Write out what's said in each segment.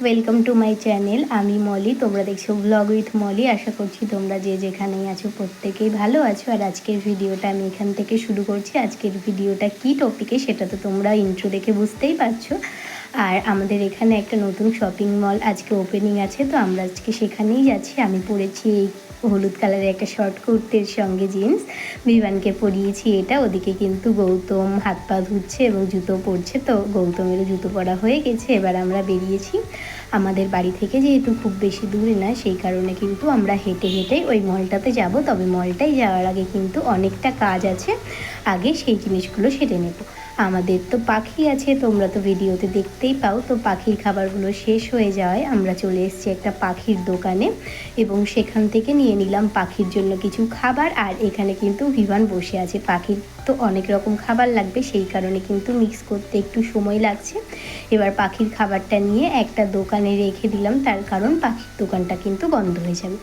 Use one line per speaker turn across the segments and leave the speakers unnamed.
Welcome to my channel. আমি মলি, তোমরা দেখছো ব্লগ উইথ মলি। আশা করছি তোমরা যে যেখানেই আছো প্রত্যেকেই ভালো আছো। আর আজকের ভিডিওটা আমি এখান থেকে শুরু করছি। আজকের ভিডিওটা কী টপিকে সেটা তো তোমরা ইন্ট্রো দেখে বুঝতেই পারছো। আর আমাদের এখানে একটা নতুন শপিং মল আজকে ওপেনিং আছে, তো আমরা আজকে সেখানেই যাচ্ছি। আমি পরেছি এই হলুদ কালারের একটা শর্ট কুর্তির সঙ্গে জিন্স, বিভানকে পরিয়েছি এটা। ওদিকে কিন্তু গৌতম হাত পা ধুচ্ছে এবং জুতো পরছে, তো গৌতমেরও জুতো পরা হয়ে গেছে। এবার আমরা বেরিয়েছি আমাদের বাড়ি থেকে, যেহেতু খুব বেশি দূরে না, সেই কারণে কিন্তু আমরা হেঁটে হেঁটেই ওই মলটাতে যাব। তবে মলটায় যাওয়ার আগে কিন্তু অনেকটা কাজ আছে, আগে সেই জিনিসগুলো সেরে নেব। আমাদের তো পাখি আছে, তোমরা তো ভিডিওতে দেখতেই পাও। তো পাখির খাবারগুলো শেষ হয়ে যাওয়ায় আমরা চলে এসেছি একটা পাখির দোকানে এবং সেখান থেকে নিয়ে নিলাম পাখির জন্য কিছু খাবার। আর এখানে কিন্তু বিভান বসে আছে। পাখির তো অনেক রকম খাবার লাগবে, সেই কারণে কিন্তু মিক্স করতে একটু সময় লাগছে। এবার পাখির খাবারটা নিয়ে একটা দোকানে রেখে দিলাম, তার কারণ পাখির দোকানটা কিন্তু বন্ধ হয়ে যাবে।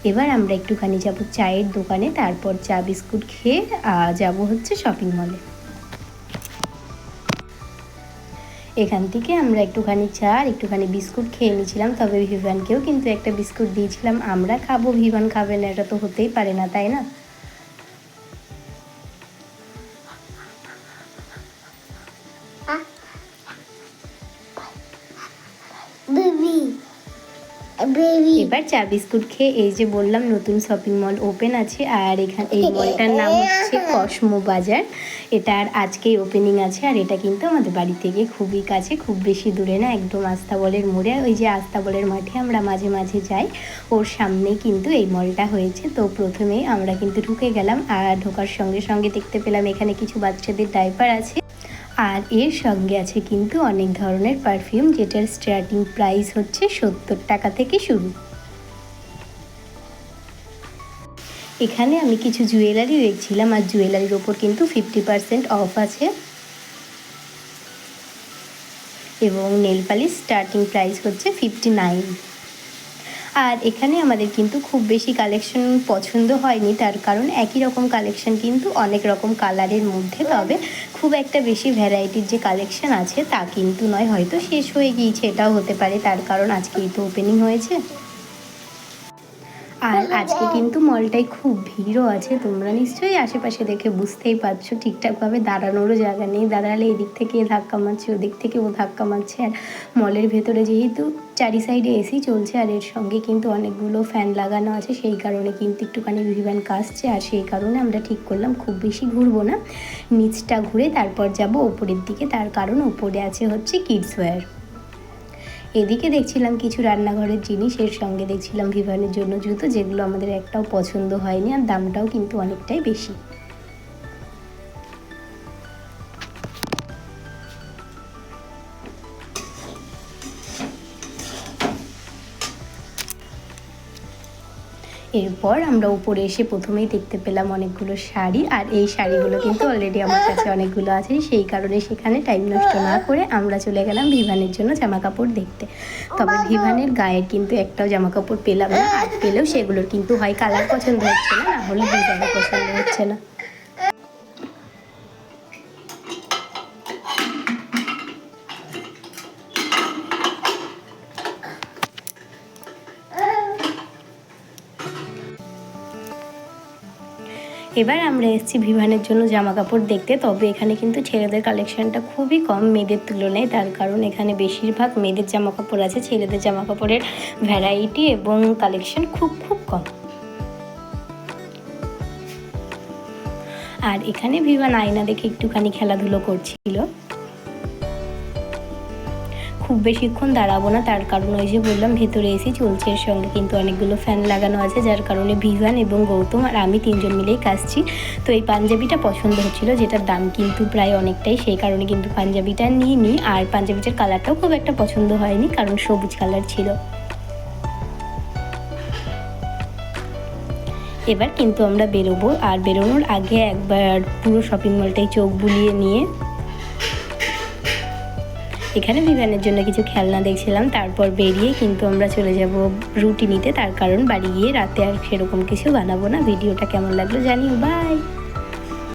এবার আমরা একটুখানি যাব চায়ের দোকানে, তারপর চা বিস্কুট খেয়ে যাব হচ্ছে শপিং মলে। এখান থেকে আমরা একটুখানি চা আর একটুখানি বিস্কুট খেয়ে নিয়েছিলাম। তবে ভিভানকেও কিন্তু একটা বিস্কুট দিয়েছিলাম। আমরা খাবো, ভিভান খাবে না, এটা তো হতেই পারে না, তাই না? এবার চা বিস্কুট খেয়ে এই যে বললাম নতুন শপিং মল ওপেন আছে, আর এখানে এই মলটার নাম হচ্ছে কসমো বাজার। এটার আজকেই ওপেনিং আছে। আর এটা কিন্তু আমাদের বাড়ি থেকে খুবই কাছে, খুব বেশি দূরে না, একদম আস্তাবলের মোড়ে। ওই যে আস্তাবলের মাঠে আমরা মাঝে মাঝে যাই, ওর সামনেই কিন্তু এই মলটা হয়েছে। তো প্রথমেই আমরা কিন্তু ঢুকে গেলাম, আর ঢোকার সঙ্গে সঙ্গে দেখতে পেলাম এখানে কিছু বাচ্চাদের ডাইপার আছে। আর এর সঙ্গে আছে কিন্তু অনেক ধরনের পারফিউম, যেটার স্টার্টিং প্রাইস হচ্ছে 70 টাকা থেকে শুরু। এখানে আমি কিছু জুয়েলারি দেখছিলাম, আর জুয়েলারির ওপর কিন্তু 50% অফ আছে। এবং নেল পালিশ স্টার্টিং প্রাইস হচ্ছে 59। আর এখানে আমাদের কিন্তু খুব বেশি কালেকশন পছন্দ হয়নি, তার কারণ একই রকম কালেকশন কিন্তু অনেক রকম কালারের মধ্যে। তবে খুব একটা বেশি ভ্যারাইটির যে কালেকশন আছে তা কিন্তু নয়, হয়তো শেষ হয়ে গিয়েছে, এটাও হতে পারে, তার কারণ আজকেই তো ওপেনিং হয়েছে। আর আজকে কিন্তু মলটায় খুব ভিড়ও আছে, তোমরা নিশ্চয়ই আশেপাশে দেখে বুঝতেই পারছো। ঠিকঠাকভাবে দাঁড়ানোরও জায়গা নেই, দাঁড়ালে এদিক থেকে এ ধাক্কা মারছে, ওদিক থেকে ও ধাক্কা মারছে। আর মলের ভেতরে যেহেতু চারি সাইডে এসি চলছে, আর এর সঙ্গে কিন্তু অনেকগুলো ফ্যান লাগানো আছে, সেই কারণে কিন্তু একটুখানি ভিভান কাশছে। আর সেই কারণে আমরা ঠিক করলাম খুব বেশি ঘুরবো না, নিচটা ঘুরে তারপর যাব ওপরের দিকে, তার কারণ ওপরে আছে হচ্ছে কিডস ওয়্যার। এদিকে দেখছিলাম কিছু রান্নাঘরের জিনিস, এর সঙ্গে দেখছিলাম ভিভানের জন্য জুতো, যেগুলো আমাদের একটাও পছন্দ হয়নি, আর দামটাও কিন্তু অনেকটাই বেশি। এরপর আমরা উপরে এসে প্রথমেই দেখতে পেলাম অনেকগুলো শাড়ি, আর এই শাড়িগুলো কিন্তু অলরেডি আমার কাছে অনেকগুলো আছে, সেই কারণে সেখানে টাইম নষ্ট না করে আমরা চলে গেলাম ভিভানের জন্য জামা কাপড় দেখতে। তবে ভিভানের গায়ের কিন্তু একটাও জামা কাপড় পেলাম না, আর পেলেও সেগুলোর কিন্তু হয় কালার পছন্দ হচ্ছে না, না হলে ডিজাইন পছন্দ হচ্ছে না। এবার আমরা এসেছি ভিভানের জন্য জামা কাপড় দেখতে। তবে এখানে কিন্তু ছেলেদের কালেকশনটা খুবই কম মেয়েদের তুলনায়, তার কারণ এখানে বেশিরভাগ মেয়েদের জামা কাপড় আছে, ছেলেদের জামা কাপড়ের ভ্যারাইটি এবং কালেকশন খুব কম। আর এখানে ভিভান আয়না দেখে একটুখানি খেলাধুলো করছিল। খুব বেশিক্ষণ দাঁড়াবো না, তার কারণ ওই যে বললাম ভেতরে এসি চলছে, এর সঙ্গে কিন্তু অনেকগুলো ফ্যান লাগানো আছে, যার কারণে ভিভান এবং গৌতম আর আমি তিনজন মিলেই কাশছি। তো এই পাঞ্জাবিটা পছন্দ হচ্ছিল, যেটার দাম কিন্তু প্রায় অনেকটাই, সেই কারণে কিন্তু পাঞ্জাবিটা নিয়ে নিই। আর পাঞ্জাবিটার কালারটাও খুব একটা পছন্দ হয়নি, কারণ সবুজ কালার ছিল। এবার কিন্তু আমরা বেরোবো, আর বেরোনোর আগে একবার পুরো শপিং মলটাই চোখ বুলিয়ে নিয়ে এখানে ভিভানের জন্য কিছু খেলনা দেখছিলাম। তারপর বেরিয়ে কিন্তু আমরা চলে যাব রুটি নিতে, তার কারণ বাড়ি গিয়ে রাতে আর সেরকম কিছু বানাবো না। ভিডিওটা কেমন লাগলো জানিও, বাই।